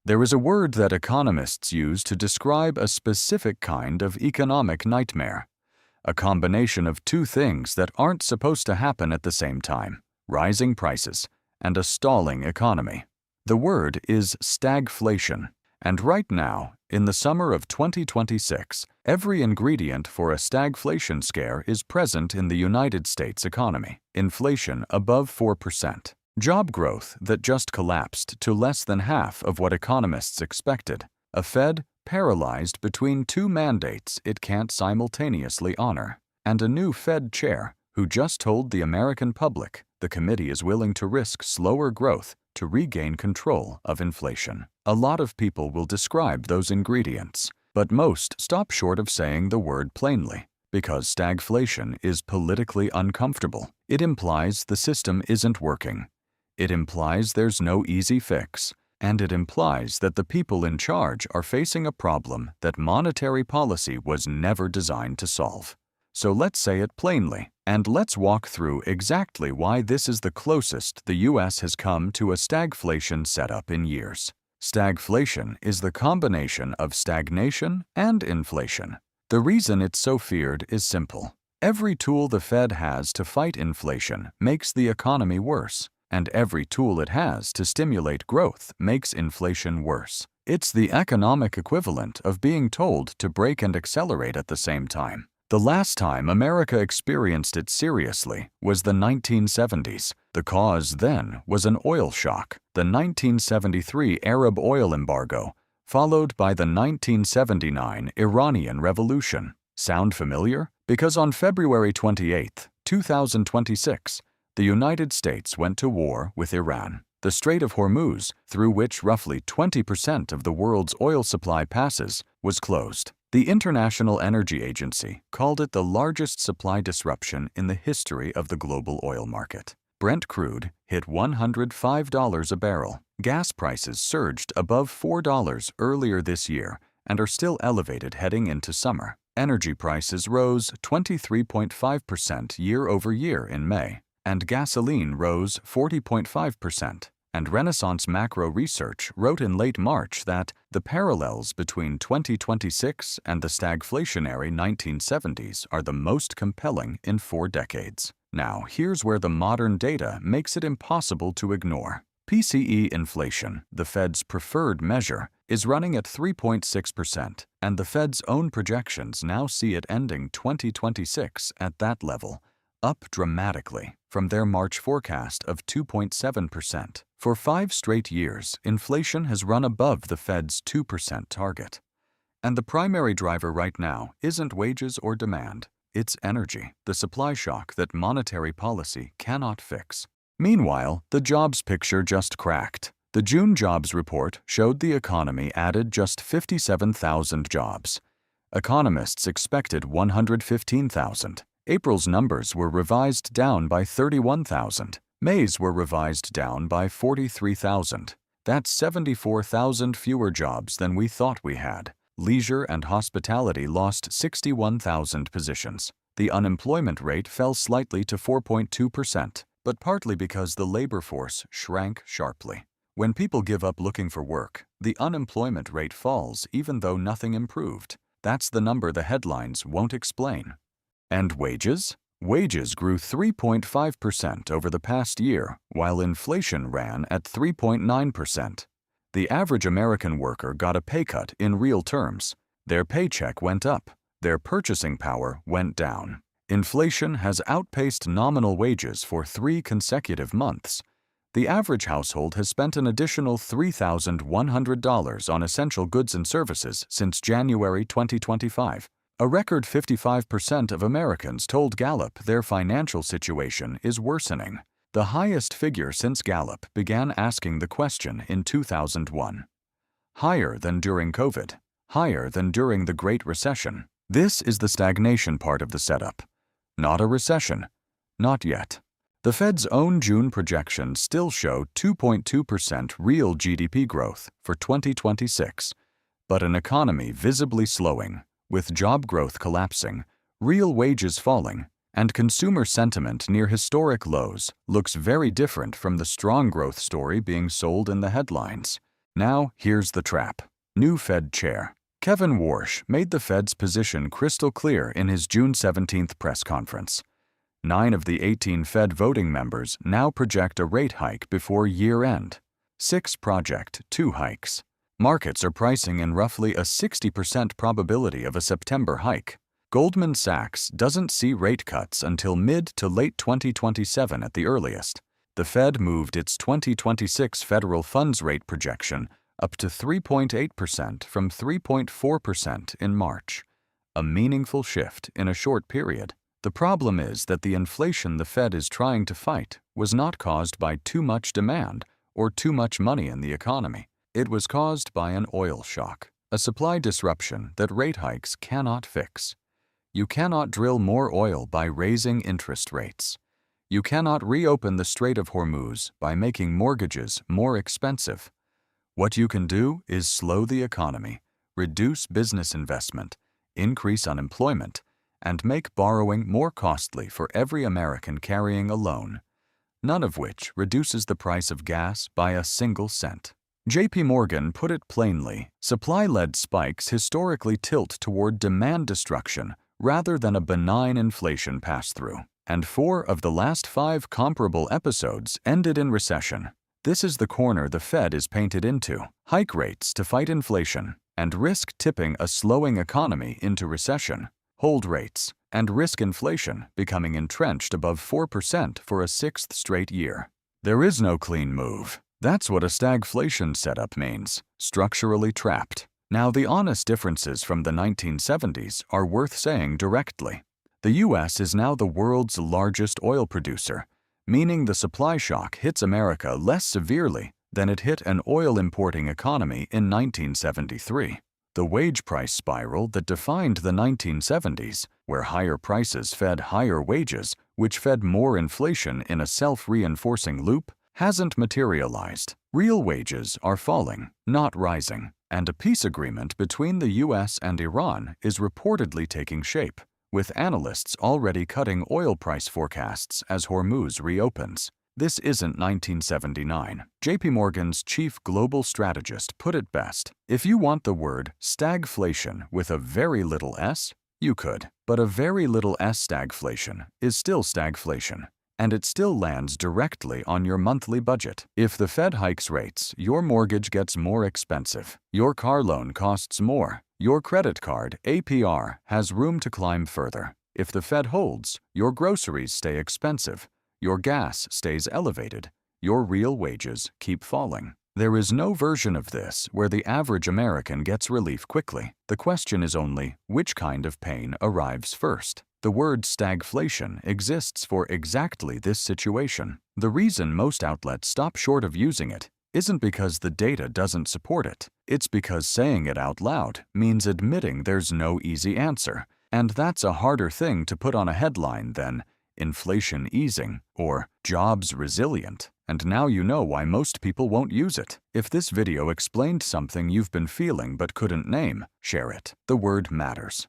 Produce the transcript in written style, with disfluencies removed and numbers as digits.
There is a word that economists use to describe a specific kind of economic nightmare, a combination of two things that aren't supposed to happen at the same time: rising prices and a stalling economy. The word is stagflation, and right now, in the summer of 2026, every ingredient for a stagflation scare is present in the United States economy. Inflation above 4%. Job growth that just collapsed to less than half of what economists expected. A Fed paralyzed between two mandates it can't simultaneously honor. And a new Fed chair who just told the American public the committee is willing to risk slower growth to regain control of inflation. A lot of people will describe those ingredients, but most stop short of saying the word plainly, because stagflation is politically uncomfortable. It implies the system isn't working. It implies there's no easy fix, and it implies that the people in charge are facing a problem that monetary policy was never designed to solve. So let's say it plainly, and let's walk through exactly why this is the closest the US has come to a stagflation setup in years. Stagflation is the combination of stagnation and inflation. The reason it's so feared is simple. Every tool the Fed has to fight inflation makes the economy worse, and every tool it has to stimulate growth makes inflation worse. It's the economic equivalent of being told to brake and accelerate at the same time. The last time America experienced it seriously was the 1970s. The cause then was an oil shock, the 1973 Arab oil embargo, followed by the 1979 Iranian Revolution. Sound familiar? Because on February 28, 2026, the United States went to war with Iran. The Strait of Hormuz, through which roughly 20% of the world's oil supply passes, was closed. The International Energy Agency called it the largest supply disruption in the history of the global oil market. Brent crude hit $105 a barrel. Gas prices surged above $4 earlier this year and are still elevated heading into summer. Energy prices rose 23.5% year over year in May, and gasoline rose 40.5%. And Renaissance Macro Research wrote in late March that the parallels between 2026 and the stagflationary 1970s are the most compelling in 4 decades. Now, here's where the modern data makes it impossible to ignore. PCE inflation, the Fed's preferred measure, is running at 3.6%, and the Fed's own projections now see it ending 2026 at that level, up dramatically from their March forecast of 2.7%. For 5 straight years, inflation has run above the Fed's 2% target. And the primary driver right now isn't wages or demand, it's energy, the supply shock that monetary policy cannot fix. Meanwhile, the jobs picture just cracked. The June jobs report showed the economy added just 57,000 jobs. Economists expected 115,000. April's numbers were revised down by 31,000. May's were revised down by 43,000. That's 74,000 fewer jobs than we thought we had. Leisure and hospitality lost 61,000 positions. The unemployment rate fell slightly to 4.2%, but partly because the labor force shrank sharply. When people give up looking for work, the unemployment rate falls even though nothing improved. That's the number the headlines won't explain. And wages? Wages grew 3.5% over the past year, while inflation ran at 3.9%. The average American worker got a pay cut in real terms. Their paycheck went up. Their purchasing power went down. Inflation has outpaced nominal wages for 3 consecutive months. The average household has spent an additional $3,100 on essential goods and services since January 2025. A record 55% of Americans told Gallup their financial situation is worsening, the highest figure since Gallup began asking the question in 2001. Higher than during COVID, higher than during the Great Recession. This is the stagnation part of the setup. Not a recession. Not yet. The Fed's own June projections still show 2.2% real GDP growth for 2026, but an economy visibly slowing, with job growth collapsing, real wages falling, and consumer sentiment near historic lows, looks very different from the strong growth story being sold in the headlines. Now, here's the trap. New Fed chair. Kevin Warsh made the Fed's position crystal clear in his June 17th press conference. 9 of the 18 Fed voting members now project a rate hike before year-end. 6 project 2 hikes. Markets are pricing in roughly a 60% probability of a September hike. Goldman Sachs doesn't see rate cuts until mid to late 2027 at the earliest. The Fed moved its 2026 federal funds rate projection up to 3.8% from 3.4% in March. A meaningful shift in a short period. The problem is that the inflation the Fed is trying to fight was not caused by too much demand or too much money in the economy. It was caused by an oil shock, a supply disruption that rate hikes cannot fix. You cannot drill more oil by raising interest rates. You cannot reopen the Strait of Hormuz by making mortgages more expensive. What you can do is slow the economy, reduce business investment, increase unemployment, and make borrowing more costly for every American carrying a loan, none of which reduces the price of gas by a single cent. J.P. Morgan put it plainly, supply-led spikes historically tilt toward demand destruction rather than a benign inflation pass-through, and 4 of the last 5 comparable episodes ended in recession. This is the corner the Fed is painted into: hike rates to fight inflation and risk tipping a slowing economy into recession, hold rates, and risk inflation becoming entrenched above 4% for a 6th straight year. There is no clean move. That's what a stagflation setup means, structurally trapped. Now, the honest differences from the 1970s are worth saying directly. The U.S. is now the world's largest oil producer, meaning the supply shock hits America less severely than it hit an oil-importing economy in 1973. The wage price spiral that defined the 1970s, where higher prices fed higher wages, which fed more inflation in a self-reinforcing loop, hasn't materialized. Real wages are falling, not rising, and a peace agreement between the U.S. and Iran is reportedly taking shape, with analysts already cutting oil price forecasts as Hormuz reopens. This isn't 1979. J.P. Morgan's chief global strategist put it best: if you want the word stagflation with a very little s, you could. But a very little s stagflation is still stagflation, and it still lands directly on your monthly budget. If the Fed hikes rates, your mortgage gets more expensive. Your car loan costs more. Your credit card APR has room to climb further. If the Fed holds, your groceries stay expensive. Your gas stays elevated. Your real wages keep falling. There is no version of this where the average American gets relief quickly. The question is only which kind of pain arrives first. The word stagflation exists for exactly this situation. The reason most outlets stop short of using it isn't because the data doesn't support it. It's because saying it out loud means admitting there's no easy answer, and that's a harder thing to put on a headline than inflation easing or jobs resilient. And now you know why most people won't use it. If this video explained something you've been feeling but couldn't name, share it. The word matters.